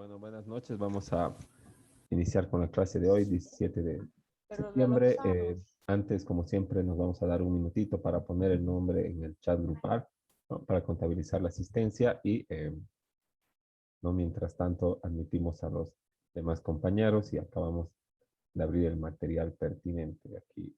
Bueno, buenas noches. Vamos a iniciar con la clase de hoy, 17 de Pero lo septiembre. lanzamos. Antes, como siempre, nos vamos a dar un minutito para poner el nombre en el chat grupal, ¿no? Para contabilizar la asistencia y, no, mientras tanto, admitimos a los demás compañeros y acabamos de abrir el material pertinente aquí.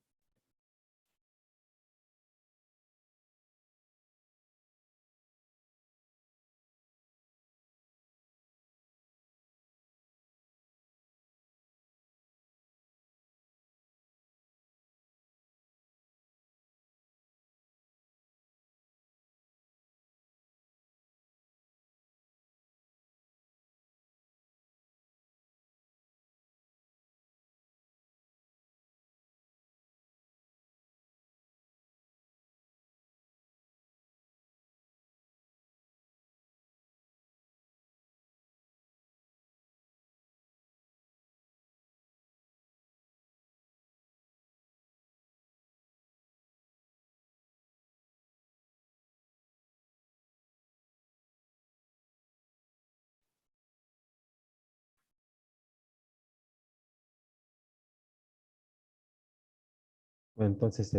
Entonces,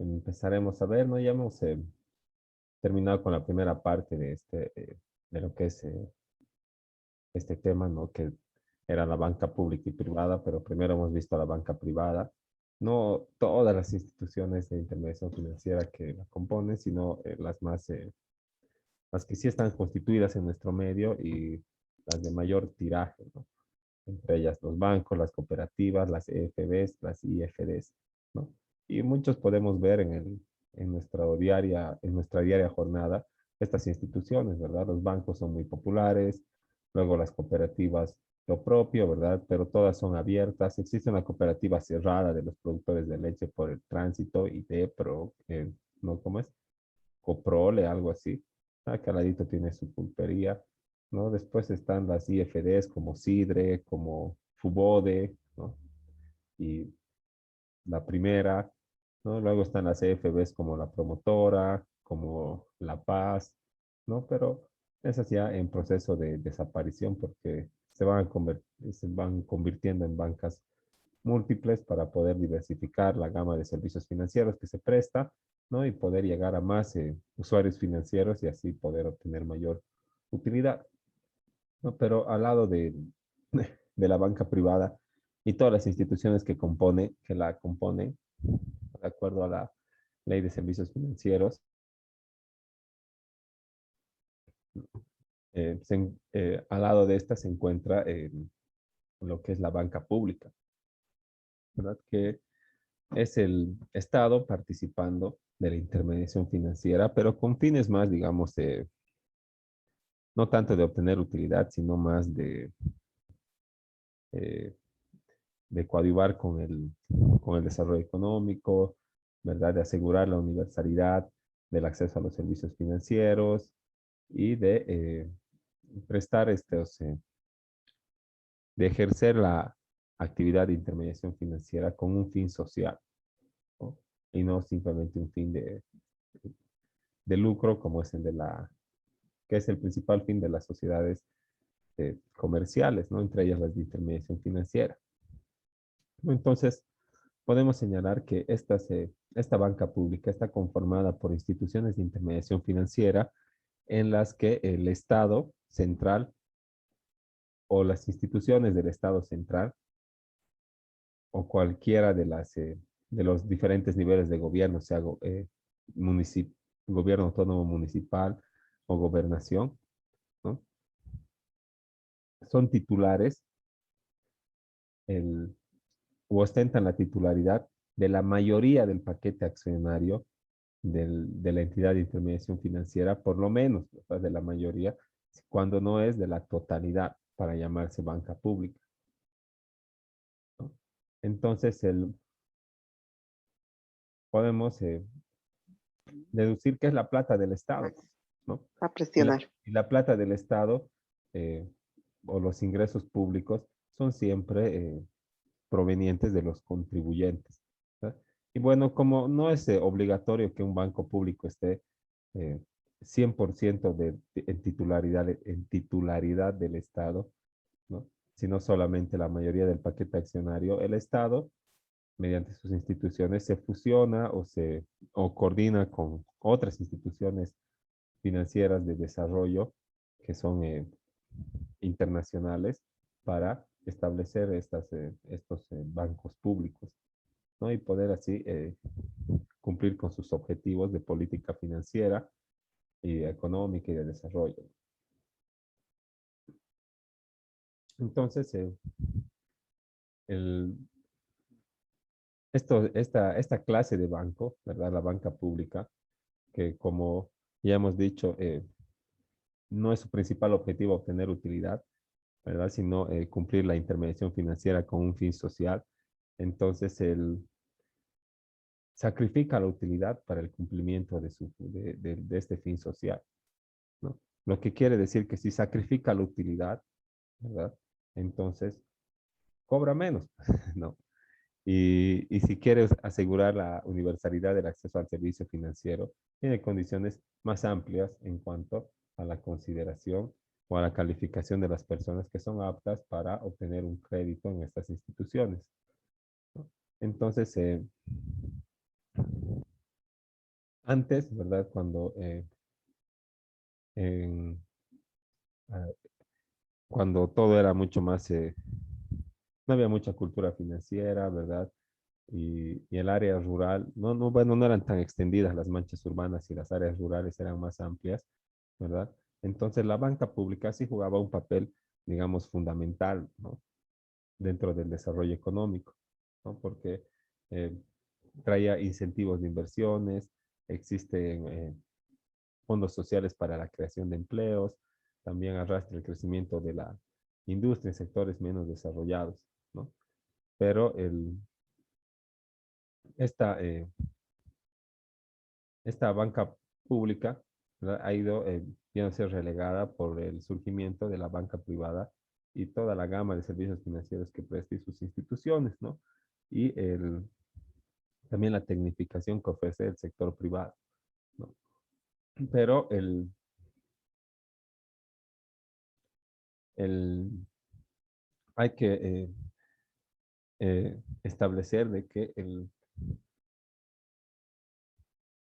empezaremos a ver, ¿no? Ya hemos terminado con la primera parte de de lo que es este tema, ¿no? Que era la banca pública y privada, pero primero hemos visto la banca privada, no todas las instituciones de intermediación financiera que la componen, sino las que sí están constituidas en nuestro medio y las de mayor tiraje, ¿no? Entre ellas los bancos, las cooperativas, las EFBs, las IFDs, ¿no? Y muchos podemos ver en nuestra diaria jornada estas instituciones, ¿verdad? Los bancos son muy populares, luego las cooperativas lo propio, ¿verdad? Pero todas son abiertas. Existe una cooperativa cerrada de los productores de leche por el tránsito y ¿no? ¿Cómo es? Coprole, algo así. Acá al ladito tiene su pulpería, ¿no? Después están las IFDs como Sidre, como Fubode, ¿no? Y la primera, ¿no? Luego están las EFBs como la promotora, como La Paz, ¿no? Pero esas ya en proceso de desaparición porque se van convirtiendo en bancas múltiples para poder diversificar la gama de servicios financieros que se presta, ¿no? Y poder llegar a más usuarios financieros y así poder obtener mayor utilidad, ¿no? Pero al lado de la banca privada y todas las instituciones que la componen, de acuerdo a la ley de servicios financieros, al lado de esta se encuentra lo que es la banca pública, ¿verdad? Que es el Estado participando de la intermediación financiera, pero con fines más, digamos, no tanto de obtener utilidad, sino más eh, de coadyuvar con el desarrollo económico, ¿verdad? De asegurar la universalidad del acceso a los servicios financieros y de prestar de ejercer la actividad de intermediación financiera con un fin social, ¿no? Y no simplemente un fin de lucro como es que es el principal fin de las sociedades comerciales, ¿no? Entre ellas las de intermediación financiera. Entonces, podemos señalar que esta banca pública está conformada por instituciones de intermediación financiera en las que el Estado central o las instituciones del Estado central o cualquiera de los diferentes niveles de gobierno, sea municip- gobierno autónomo municipal o gobernación, ¿no? Son titulares el, o ostentan la titularidad de la mayoría del paquete accionario de la entidad de intermediación financiera, por lo menos, ¿verdad? De la mayoría, cuando no es de la totalidad para llamarse banca pública, ¿no? Entonces, podemos deducir que es la plata del Estado, ¿no? A Y la, presionar. y la plata del Estado eh, o los ingresos públicos son siempre provenientes de los contribuyentes, ¿verdad? Y bueno, como no es obligatorio que un banco público esté eh, 100% en titularidad del Estado, ¿no? Sino solamente la mayoría del paquete accionario. El Estado, mediante sus instituciones, se fusiona o coordina con otras instituciones financieras de desarrollo que son internacionales para establecer estos bancos públicos, ¿no? Y poder así cumplir con sus objetivos de política financiera y económica y de desarrollo. Entonces, el, esta clase de banco, ¿verdad? La banca pública, que como ya hemos dicho, no es su principal objetivo obtener utilidad, ¿verdad? Sino cumplir la intermediación financiera con un fin social. Entonces, él sacrifica la utilidad para el cumplimiento de este fin social, ¿no? Lo que quiere decir que si sacrifica la utilidad, ¿verdad? Entonces, cobra menos, ¿no? Y si quieres asegurar la universalidad del acceso al servicio financiero, tiene condiciones más amplias en cuanto a la consideración o a la calificación de las personas que son aptas para obtener un crédito en estas instituciones, ¿no? Entonces, antes, ¿verdad? En, ah, cuando todo era mucho más, no había mucha cultura financiera, ¿verdad? Y el área rural, bueno, no eran tan extendidas las manchas urbanas y las áreas rurales eran más amplias, ¿verdad? Entonces la banca pública sí jugaba un papel, digamos, fundamental, ¿no? Dentro del desarrollo económico, ¿no? Porque eh, traía incentivos de inversiones, existen fondos sociales para la creación de empleos, también arrastra el crecimiento de la industria en sectores menos desarrollados, ¿no? Pero esta, eh, esta banca pública, ¿verdad? Ha ido viéndose relegada por el surgimiento de la banca privada y toda la gama de servicios financieros que presta y sus instituciones, ¿no? Y también la tecnificación que ofrece el sector privado, ¿no? Pero el, hay que establecer de que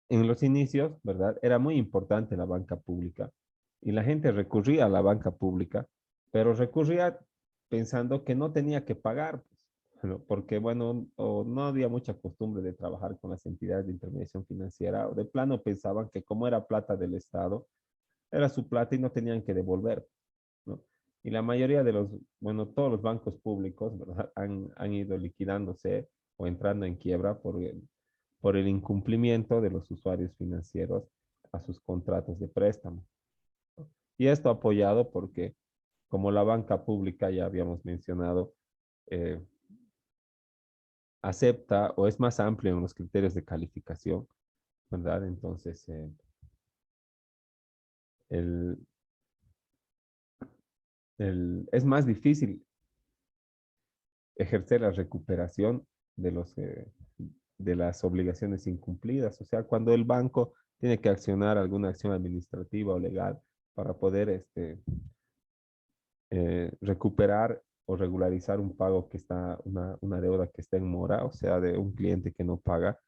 en los inicios, ¿verdad? Era muy importante la banca pública y la gente recurría a la banca pública, pero recurría pensando que no tenía que pagar, pues, ¿no? Porque, bueno, o no había mucha costumbre de trabajar con las entidades de intermediación financiera, o de plano pensaban que como era plata del Estado, era su plata y no tenían que devolver, ¿no? Y la mayoría de bueno, todos los bancos públicos, ¿verdad? Han ido liquidándose o entrando en quiebra por el incumplimiento de los usuarios financieros a sus contratos de préstamo. Y esto apoyado porque, como la banca pública, ya habíamos mencionado, eh, acepta o es más amplio en los criterios de calificación, ¿verdad? Entonces, el, es más difícil ejercer la recuperación de de las obligaciones incumplidas. O sea, cuando el banco tiene que accionar alguna acción administrativa o legal para poder recuperar o regularizar un pago que está, una deuda que está en mora, o sea, de un cliente que no paga,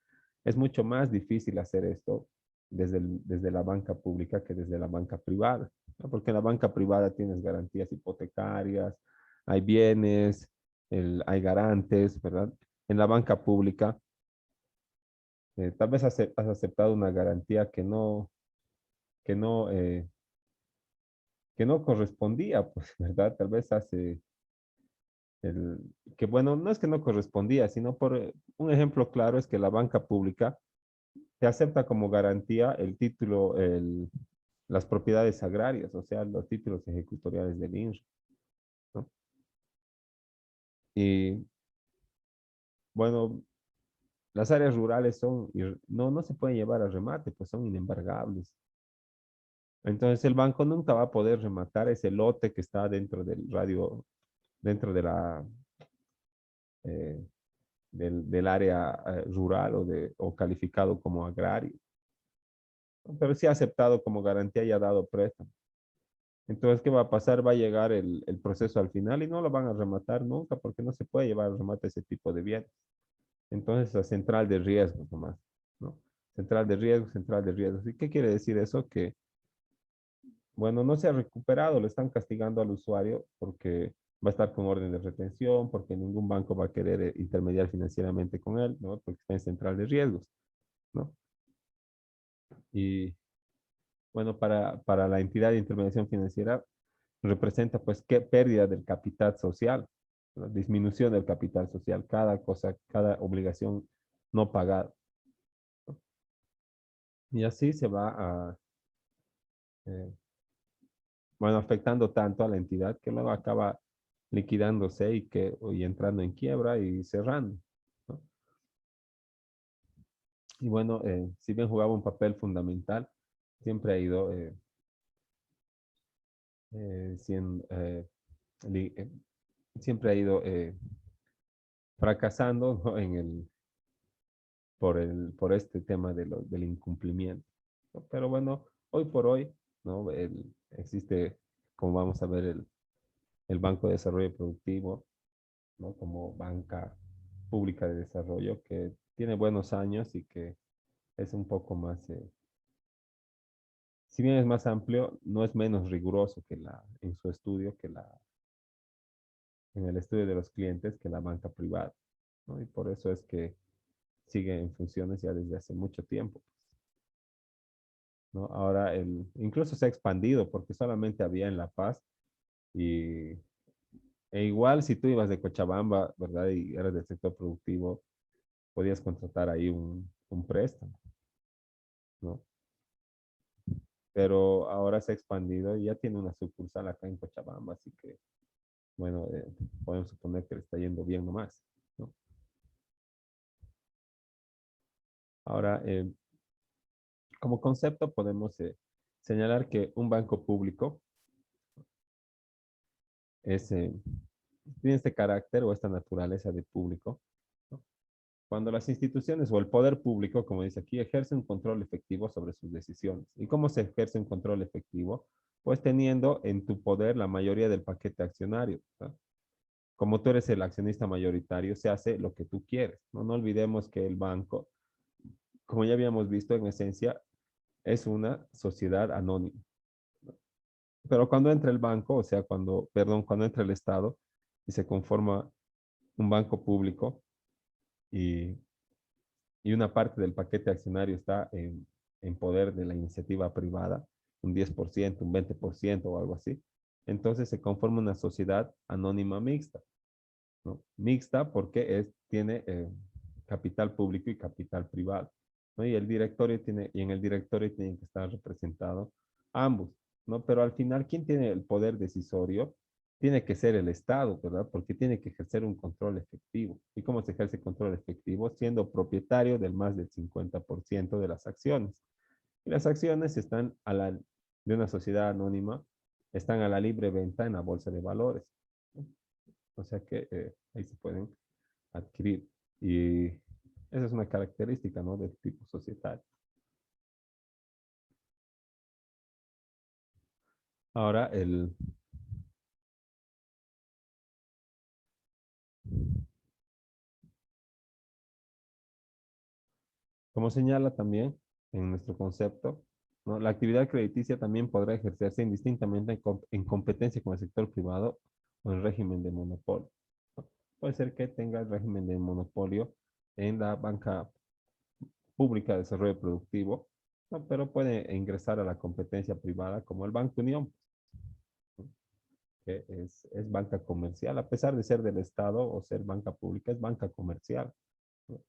es mucho más difícil hacer esto desde la banca pública que desde la banca privada, ¿no? Porque en la banca privada tienes garantías hipotecarias, hay bienes, hay garantes, ¿verdad? En la banca pública, tal vez has aceptado una garantía que no, eh, que no correspondía, pues, ¿verdad? Tal vez hace el, que bueno, no es que no correspondía, sino por un ejemplo claro es que la banca pública te acepta como garantía el título, las propiedades agrarias, o sea, los títulos ejecutoriales del INRI, ¿no? Y bueno, las áreas rurales no se pueden llevar a remate, pues son inembargables. Entonces el banco nunca va a poder rematar ese lote que está dentro del radio, dentro de eh, del área rural o calificado como agrario, pero sí ha aceptado como garantía y ha dado préstamo. Entonces, ¿qué va a pasar? Va a llegar el proceso al final y no lo van a rematar nunca porque no se puede llevar a remate ese tipo de bienes. Entonces, la central de riesgos nomás, ¿no? Central de riesgos, central de riesgos. ¿Y qué quiere decir eso? Que, bueno, no se ha recuperado, le están castigando al usuario porque va a estar con orden de retención, porque ningún banco va a querer intermediar financieramente con él, ¿no? Porque está en central de riesgos, ¿no? Y bueno, para la entidad de intermediación financiera representa pues qué pérdida del capital social, ¿no? Disminución del capital social, cada cosa, cada obligación no pagada. Y así se va eh, bueno, afectando tanto a la entidad que luego acaba liquidándose y entrando en quiebra y cerrando, ¿no? Y bueno, si bien jugaba un papel fundamental, siempre ha ido siendo, li- eh, siempre ha ido fracasando, ¿no? por este tema del incumplimiento, ¿no? Pero bueno, hoy por hoy, ¿no? Existe, como vamos a ver, el Banco de Desarrollo Productivo, ¿no? Como banca pública de desarrollo que tiene buenos años y que es un poco más, si bien es más amplio, no es menos riguroso en su estudio en el estudio de los clientes que la banca privada, ¿no? Y por eso es que sigue en funciones ya desde hace mucho tiempo, ¿no? Ahora incluso se ha expandido porque solamente había en La Paz y, e igual si tú ibas de Cochabamba, ¿verdad? Y eras del sector productivo, podías contratar ahí un préstamo, ¿no? Pero ahora se ha expandido y ya tiene una sucursal acá en Cochabamba, así que, bueno, podemos suponer que le está yendo bien nomás, ¿no? Ahora, como concepto podemos señalar que un banco público es, tiene este carácter o esta naturaleza de público, ¿no? Cuando las instituciones o el poder público, como dice aquí, ejerce un control efectivo sobre sus decisiones. ¿Y cómo se ejerce un control efectivo? Pues teniendo en tu poder la mayoría del paquete accionario, ¿no? Como tú eres el accionista mayoritario, se hace lo que tú quieres, ¿no? No olvidemos que el banco, como ya habíamos visto, en esencia, es una sociedad anónima. Pero cuando entra el banco, o sea, cuando entra el Estado y se conforma un banco público y, y una parte del paquete accionario está en poder de la iniciativa privada, un 10%, un 20% o algo así, entonces se conforma una sociedad anónima mixta, ¿no? Mixta porque tiene capital público y capital privado, ¿no? Y en el directorio tienen que estar representados ambos, ¿no? Pero al final, ¿quién tiene el poder decisorio? Tiene que ser el Estado, ¿verdad? Porque tiene que ejercer un control efectivo. ¿Y cómo se ejerce control efectivo? Siendo propietario del más del 50% de las acciones. Y las acciones de una sociedad anónima, están a la libre venta en la bolsa de valores, ¿no? O sea que ahí se pueden adquirir. Y esa es una característica, ¿no? Del tipo societario. Ahora, como señala también en nuestro concepto, ¿no? La actividad crediticia también podrá ejercerse indistintamente en competencia con el sector privado o en régimen de monopolio, ¿no? Puede ser que tenga el régimen de monopolio en la banca pública de desarrollo productivo, ¿no? Pero puede ingresar a la competencia privada como el Banco Unión, ¿no? Que es banca comercial, a pesar de ser del Estado o ser banca pública, es banca comercial, ¿no?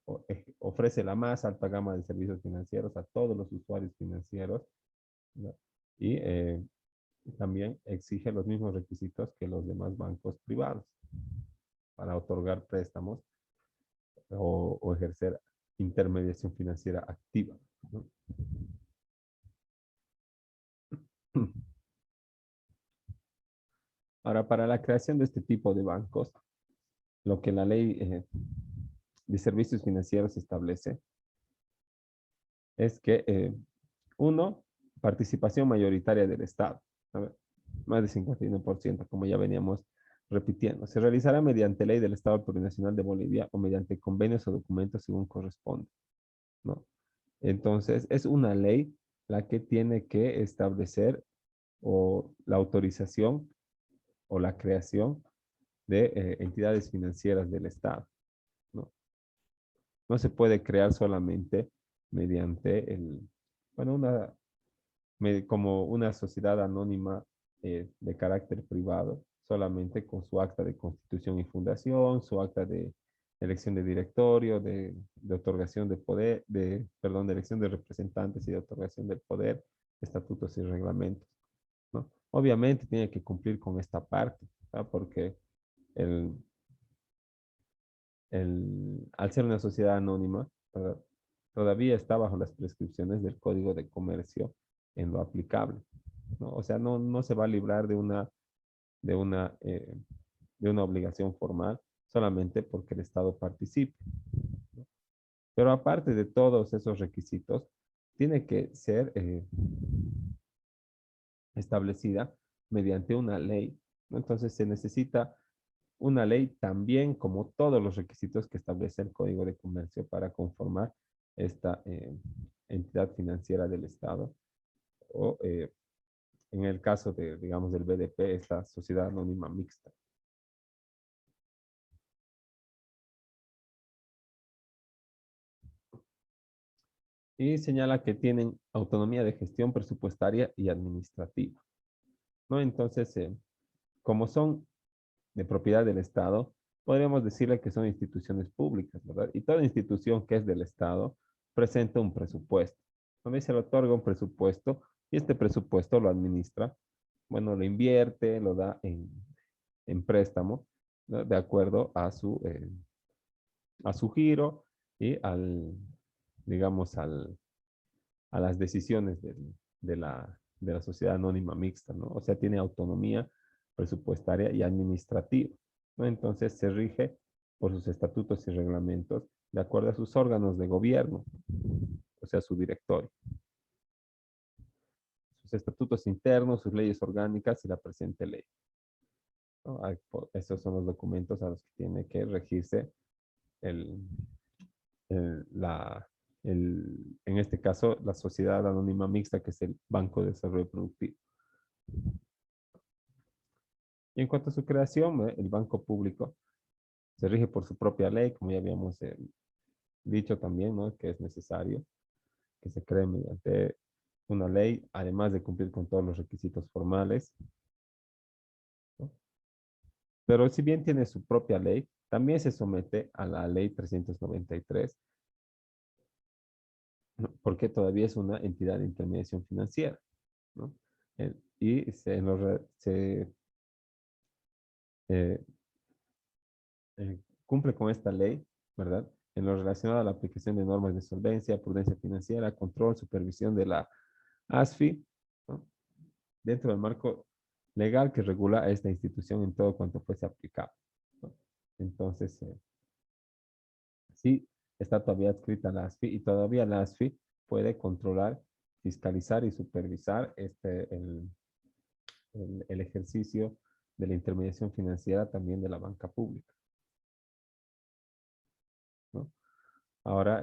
Ofrece la más alta gama de servicios financieros a todos los usuarios financieros, ¿no? Y también exige los mismos requisitos que los demás bancos privados para otorgar préstamos o ejercer intermediación financiera activa, ¿no? Ahora, para la creación de este tipo de bancos, lo que la ley de servicios financieros establece es que, uno, participación mayoritaria del Estado. A ver, más de 51%, como ya veníamos repitiendo. Se realizará mediante ley del Estado Plurinacional de Bolivia o mediante convenios o documentos según corresponde, ¿no? Entonces, es una ley la que tiene que establecer o la autorización o la creación de entidades financieras del Estado, ¿no? No se puede crear solamente mediante bueno, como una sociedad anónima de carácter privado, solamente con su acta de constitución y fundación, su acta de elección de directorio, de otorgación de poder, perdón, de elección de representantes y de otorgación del poder, estatutos y reglamentos, ¿no? Obviamente tiene que cumplir con esta parte, ¿no? Porque el, al ser una sociedad anónima, ¿verdad? Todavía está bajo las prescripciones del Código de Comercio en lo aplicable, ¿no? O sea, no se va a librar de una, eh, de una obligación formal solamente porque el Estado participe, ¿no? Pero aparte de todos esos requisitos, tiene que ser establecida mediante una ley, ¿no? Entonces se necesita una ley también como todos los requisitos que establece el Código de Comercio para conformar esta entidad financiera del Estado o en el caso de, digamos, del BDP, es la sociedad anónima mixta. Y señala que tienen autonomía de gestión presupuestaria y administrativa, ¿no? Entonces, como son de propiedad del Estado, podríamos decirle que son instituciones públicas, ¿verdad? Y toda institución que es del Estado presenta un presupuesto. Donde se le otorga un presupuesto y este presupuesto lo administra, bueno, lo invierte, lo da en préstamo, ¿no? De acuerdo a su giro y digamos, a las decisiones de la sociedad anónima mixta, ¿no? O sea, tiene autonomía presupuestaria y administrativa, ¿no? Entonces se rige por sus estatutos y reglamentos de acuerdo a sus órganos de gobierno, o sea, su directorio, sus estatutos internos, sus leyes orgánicas y la presente ley, ¿no? Estos son los documentos a los que tiene que regirse el, el- la, en este caso, la sociedad anónima mixta, que es el Banco de Desarrollo Productivo. Y en cuanto a su creación, el banco público se rige por su propia ley, como ya habíamos dicho también, ¿no? Que es necesario que se cree mediante una ley, además de cumplir con todos los requisitos formales, ¿no? Pero si bien tiene su propia ley, también se somete a la ley 393, ¿no? Porque todavía es una entidad de intermediación financiera, ¿no? Y eh, cumple con esta ley, ¿verdad? En lo relacionado a la aplicación de normas de solvencia, prudencia financiera, control, supervisión de la ASFI, ¿no? Dentro del marco legal que regula a esta institución en todo cuanto fuese aplicable, ¿no? Entonces, sí, está todavía adscrita a la ASFI y todavía la ASFI puede controlar, fiscalizar y supervisar el ejercicio de la intermediación financiera también de la banca pública, ¿no? Ahora,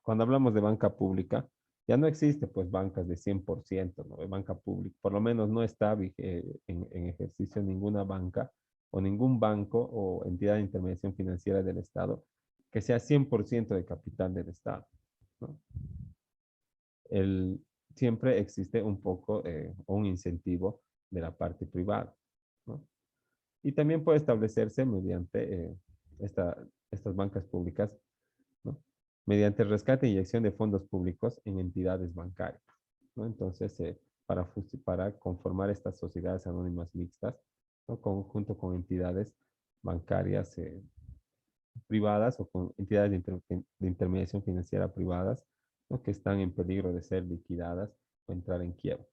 cuando hablamos de banca pública, ya no existe pues bancas de 100%, ¿no? De banca pública. Por lo menos no está en ejercicio ninguna banca o ningún banco o entidad de intermediación financiera del Estado que sea 100% de capital del Estado, ¿no? El, siempre existe un poco un incentivo de la parte privada, ¿no? Y también puede establecerse mediante estas bancas públicas, ¿no? Mediante el rescate e inyección de fondos públicos en entidades bancarias, ¿no? Entonces, para conformar estas sociedades anónimas mixtas, ¿no? Junto con entidades bancarias privadas o con entidades de intermediación financiera privadas, ¿no? Que están en peligro de ser liquidadas o entrar en quiebra.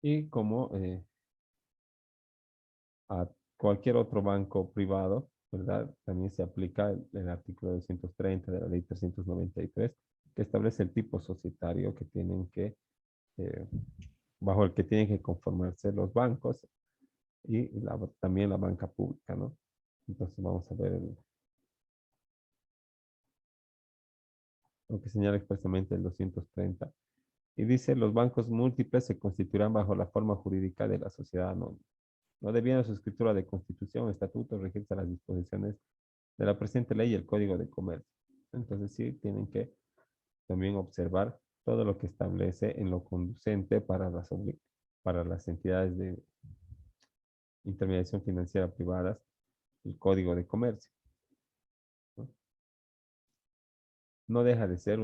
Y como a cualquier otro banco privado, ¿verdad? También se aplica el artículo 230 de la ley 393, que establece el tipo societario que tienen que eh, bajo el que tienen que conformarse los bancos y también la banca pública, ¿no? Entonces vamos a ver lo que señala expresamente el 230. Y dice, los bancos múltiples se constituirán bajo la forma jurídica de la sociedad anónima. No debiendo su escritura de constitución, estatuto, regirse las disposiciones de la presente ley y el Código de Comercio. Entonces sí, tienen que también observar todo lo que establece en lo conducente para las entidades de intermediación financiera privadas, el Código de Comercio, ¿no? No deja de ser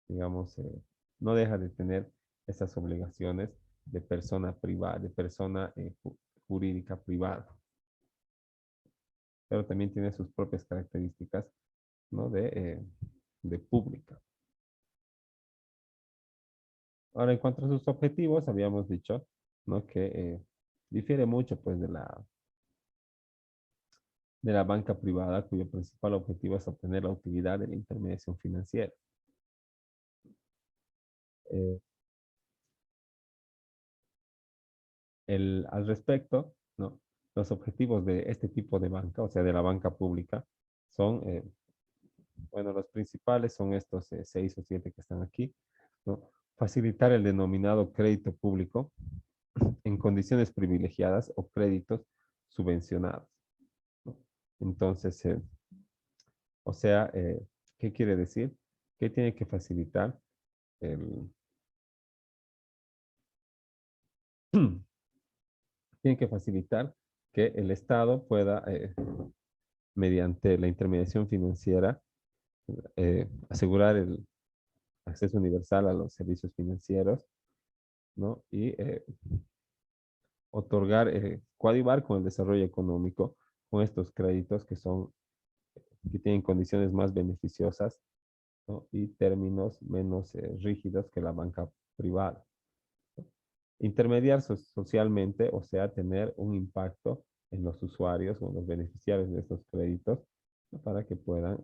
digamos, no deja de tener esas obligaciones de persona privada, de persona jurídica privada, pero también tiene sus propias características, ¿no? De pública. Ahora, en cuanto a sus objetivos, habíamos dicho, ¿no? Que difiere mucho, pues, de la banca privada, cuyo principal objetivo es obtener la utilidad de la intermediación financiera. Eh, al respecto, ¿no? Los objetivos de este tipo de banca, o sea, de la banca pública, son, bueno, los principales son estos 6 o 7 que están aquí, ¿no? Facilitar el denominado crédito público en condiciones privilegiadas o créditos subvencionados, ¿no? Entonces, o sea, ¿qué quiere decir? Que tiene que facilitar el, tiene que facilitar que el Estado pueda, mediante la intermediación financiera, asegurar el acceso universal a los servicios financieros, ¿no? Y otorgar, coadyuvar con el desarrollo económico con estos créditos que tienen condiciones más beneficiosas, ¿no? Y términos menos rígidos que la banca privada. Intermediar socialmente, o sea, tener un impacto en los usuarios o en los beneficiarios de estos créditos, ¿no? Para que puedan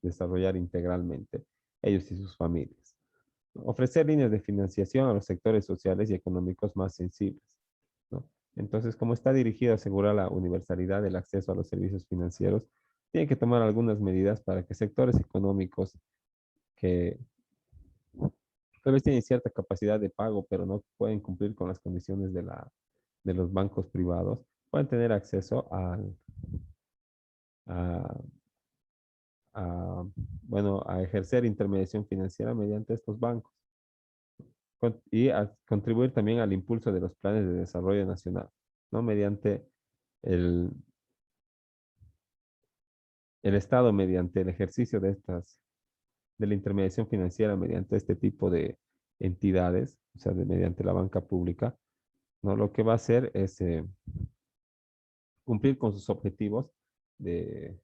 desarrollar integralmente ellos y sus familias. Ofrecer líneas de financiación a los sectores sociales y económicos más sensibles, ¿no? Entonces, como está dirigido a asegurar la universalidad del acceso a los servicios financieros, tiene que tomar algunas medidas para que sectores económicos que tal vez tienen cierta capacidad de pago, pero no pueden cumplir con las condiciones de los bancos privados, puedan tener acceso a, bueno, a ejercer intermediación financiera mediante estos bancos y a contribuir también al impulso de los planes de desarrollo nacional, ¿no? Mediante el, el Estado, mediante el ejercicio de la intermediación financiera, mediante este tipo de entidades, o sea, mediante la banca pública, ¿no? Lo que va a hacer es cumplir con sus objetivos de,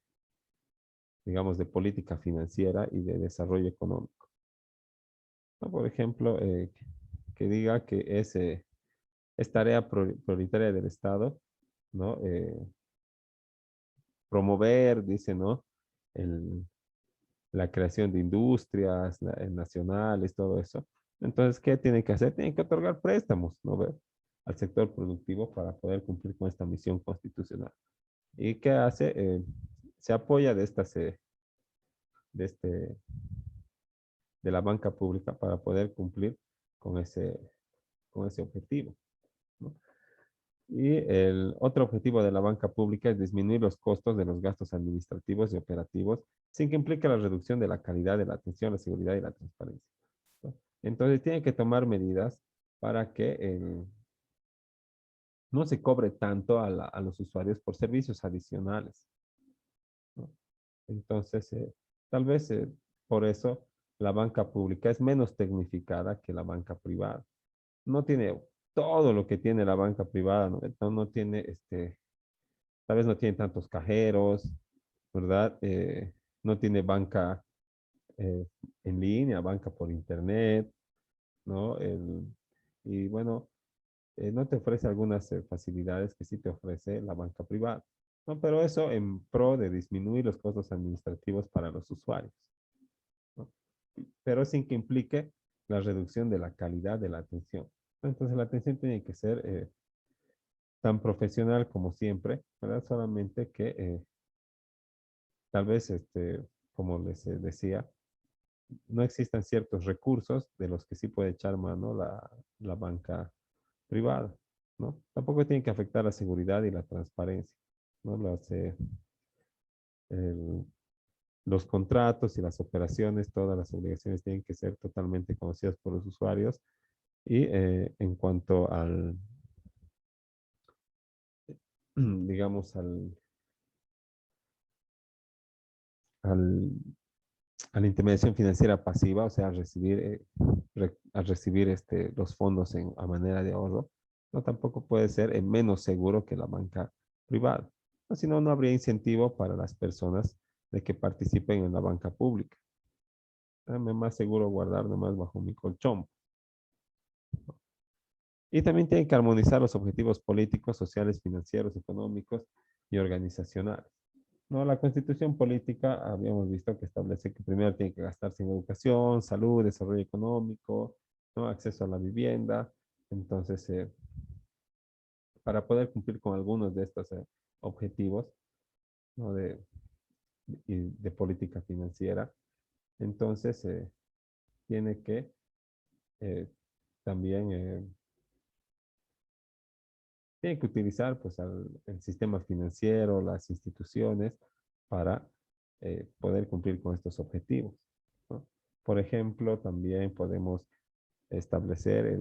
digamos, de política financiera y de desarrollo económico, ¿no? Por ejemplo, que diga que es tarea prioritaria del Estado, ¿no? Promover, dice, ¿no? El, la creación de industrias nacionales, todo eso. Entonces, ¿qué tienen que hacer? Tienen que otorgar préstamos, ¿no? Ve, al sector productivo para poder cumplir con esta misión constitucional. ¿Y qué hace? Se apoya de este, de la banca pública para poder cumplir con con ese objetivo, ¿no? Y el otro objetivo de la banca pública es disminuir los costos de los gastos administrativos y operativos sin que implique la reducción de la calidad de la atención, la seguridad y la transparencia, ¿no? Entonces tiene que tomar medidas para que no se cobre tanto a los usuarios por servicios adicionales, ¿no? Entonces, tal vez por eso la banca pública es menos tecnificada que la banca privada. No tiene todo lo que tiene la banca privada, ¿no? No tiene, tal vez no tiene tantos cajeros, ¿verdad? No tiene banca eh, en línea, banca por internet, ¿no? Y bueno, no te ofrece algunas facilidades que sí te ofrece la banca privada, ¿no? Pero eso en pro de disminuir los costos administrativos para los usuarios, ¿no? Pero sin que implique la reducción de la calidad de la atención. Entonces la atención tiene que ser tan profesional como siempre, ¿verdad? Solamente que tal vez, como les decía, no existan ciertos recursos de los que sí puede echar mano la banca privada, ¿no? Tampoco tiene que afectar la seguridad y la transparencia, ¿no? El- los contratos y las operaciones, todas las obligaciones tienen que ser totalmente conocidas por los usuarios. Y en cuanto digamos, al, a la intermediación financiera pasiva, o sea, al recibir los fondos a manera de ahorro, no tampoco puede ser menos seguro que la banca privada. No, si no, no habría incentivo para las personas de que participen en la banca pública. Dame más seguro guardar nomás bajo mi colchón. Y también tienen que armonizar los objetivos políticos, sociales, financieros, económicos y organizacionales. No, la constitución política habíamos visto que establece que primero tiene que gastarse en educación, salud, desarrollo económico, ¿no? Acceso a la vivienda. Entonces, para poder cumplir con algunos de estos objetivos, ¿no? de política financiera, entonces tiene que eh, también tiene que utilizar pues, el sistema financiero, las instituciones, para poder cumplir con estos objetivos, ¿no? Por ejemplo, también podemos establecer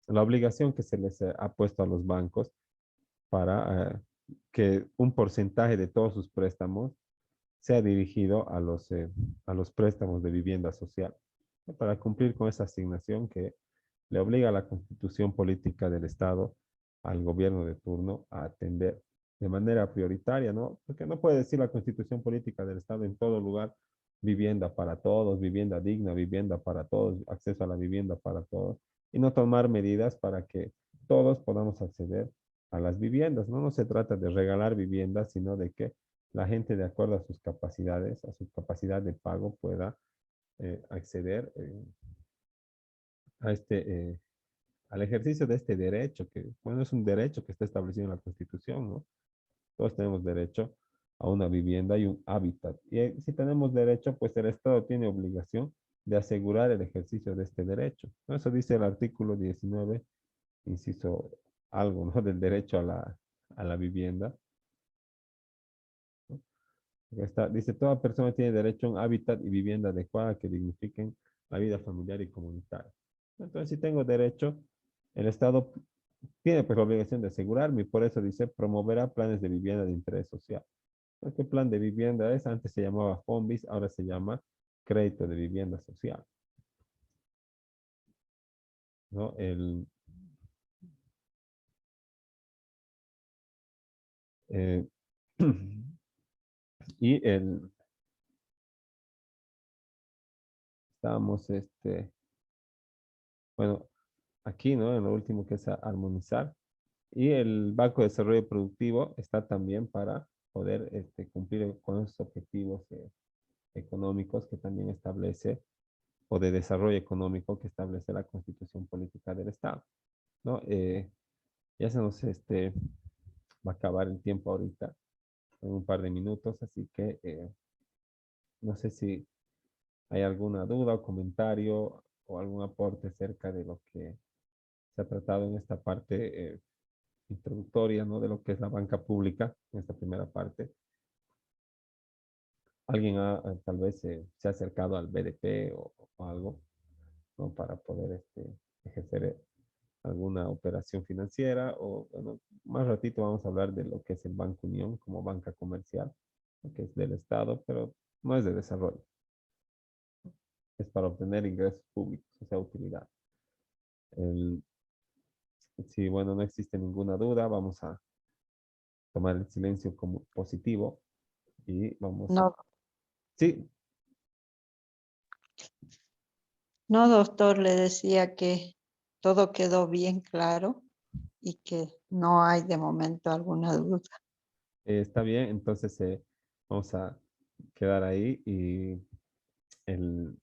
la obligación que se les ha puesto a los bancos para que un porcentaje de todos sus préstamos sea dirigido a los préstamos de vivienda social, ¿no? Para cumplir con esa asignación que le obliga a la constitución política del Estado al gobierno de turno a atender de manera prioritaria, ¿no? Porque no puede decir la constitución política del Estado en todo lugar vivienda para todos, vivienda digna, vivienda para todos, acceso a la vivienda para todos, y no tomar medidas para que todos podamos acceder a las viviendas, ¿no? No se trata de regalar viviendas, sino de que la gente, de acuerdo a sus capacidades, a su capacidad de pago, pueda acceder a al ejercicio de este derecho, que, bueno, es un derecho que está establecido en la Constitución, ¿no? Todos tenemos derecho a una vivienda y un hábitat. Y si tenemos derecho, pues el Estado tiene obligación de asegurar el ejercicio de este derecho, ¿no? Eso dice el artículo 19, inciso algo, ¿no? Del derecho a la vivienda, ¿no? Dice, toda persona tiene derecho a un hábitat y vivienda adecuada que dignifiquen la vida familiar y comunitaria. Entonces, si tengo derecho, el Estado tiene pues la obligación de asegurarme y por eso dice, promoverá planes de vivienda de interés social. ¿Qué plan de vivienda es? Antes se llamaba FONVIS, ahora se llama crédito de vivienda social, ¿no? Eh, y estamos, bueno, aquí, ¿no? En lo último que es armonizar. Y el Banco de Desarrollo Productivo está también para poder cumplir con esos objetivos económicos que también establece, o de desarrollo económico que establece la Constitución Política del Estado, ¿no? Ya se nos va a acabar el tiempo ahorita, en un par de minutos, así que no sé si hay alguna duda o comentario o algún aporte acerca de lo que se ha tratado en esta parte introductoria, ¿no? De lo que es la banca pública, en esta primera parte. ¿Alguien tal vez se ha acercado al BDP o algo, ¿no? Para poder ejercer alguna operación financiera? O bueno, más ratito vamos a hablar de lo que es el Banco Unión como banca comercial, ¿no? Que es del Estado, pero no es de desarrollo, es para obtener ingresos públicos, o sea, utilidad. El, si, bueno, no existe ninguna duda, vamos a tomar el silencio como positivo y vamos a... No, Sí, no, doctor, le decía que todo quedó bien claro y que no hay de momento alguna duda. está bien, entonces vamos a quedar ahí y el,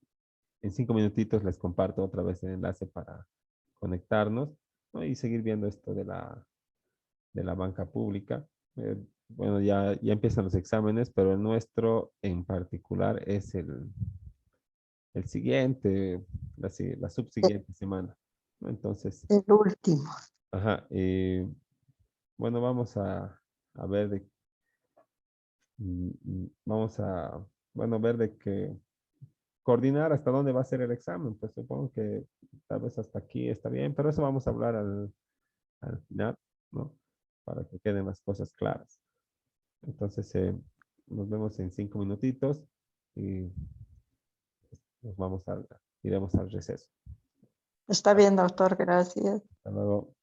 en 5 minutitos les comparto otra vez el enlace para conectarnos, ¿no? Y seguir viendo esto de la banca pública. Bueno, ya empiezan los exámenes, pero el nuestro en particular es el siguiente, la subsiguiente semana, ¿no? Entonces, El último. ajá, bueno, vamos a ver vamos a, bueno, ver de que coordinar hasta dónde va a ser el examen. Pues supongo que tal vez hasta aquí está bien, pero eso vamos a hablar al final, ¿no? Para que queden las cosas claras. Entonces, nos vemos en 5 minutitos y nos iremos al receso. Está bien, doctor, gracias. Hasta luego.